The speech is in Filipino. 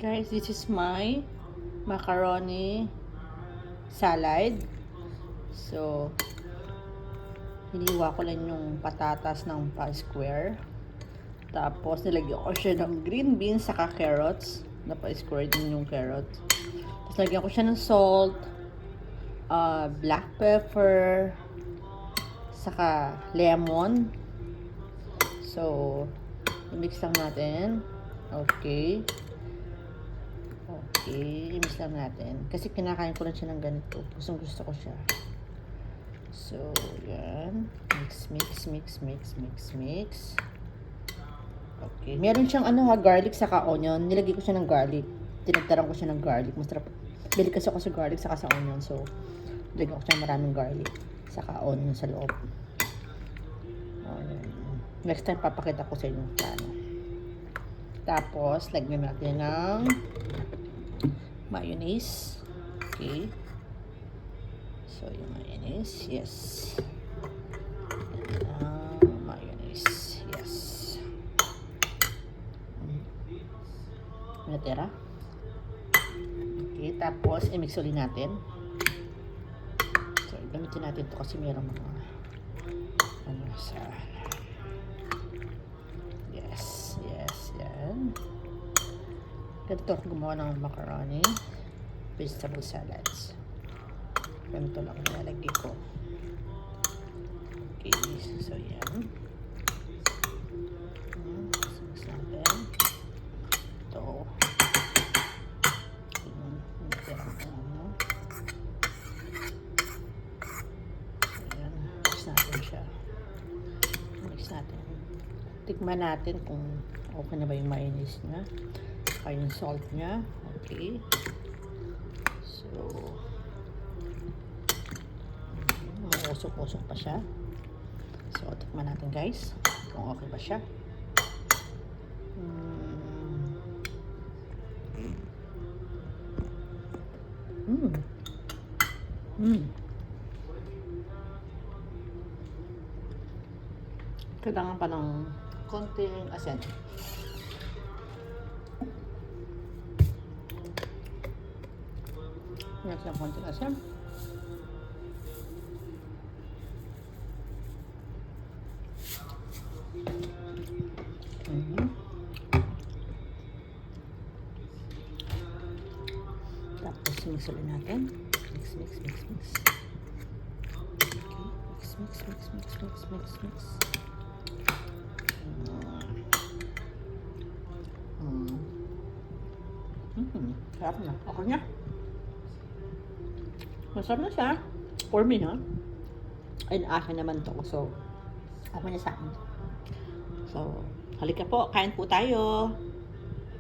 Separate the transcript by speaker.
Speaker 1: Guys, this is my macaroni salad. So, hiniwa ko lang yung patatas ng pa-square. Tapos, nilagyan ko siya ng green beans saka carrots. Na pa-square din yung carrots. Tapos, lagyan ko siya ng salt, black pepper, saka lemon. So, i-mix lang natin. Okay. Okay, i-mix lang natin. Kasi kinakain ko lang siya ng ganito. Gusto ko siya. So, yan. Mix. Okay. Meron siyang garlic saka onion. Nilagay ko siya ng garlic. Tinagtaran ko siya ng garlic. Masarap. Bili kasi ako sa garlic saka sa onion. So, nilagay ko siya maraming garlic saka onion sa loob. Next time, papakita ko sa inyo yung plano. Tapos, lagyan natin ng mayonnaise. Okay. So, yung mayonnaise. Yes. Mayonnaise. Yes. Natira. Okay. Tapos, i-mix ulit natin. So, gamitin natin ito kasi mayroong mga sa yes. Yan. Ganito ako gumawa ng macaroni vegetable salads. Ganito lang nilalagay ko. Okay, so yan. Mix natin. Ito. Ayan, mix natin siya. Mix natin. Tikman natin kung okay na ba yung mayonnaise niya. Saka yung salt niya. Okay. So, usok-usok pa siya. So, tikman natin guys kung okay ba siya. Kailangan pa ng konting asin. Yes, ng konting asin. Tapos mix ulit natin. Mix. Okay. Mix. Sarap na. Okay na. Masarap na siya. For me, ha? Ay, akin naman to. So, okay na sa akin. So, halika po. Kain po tayo.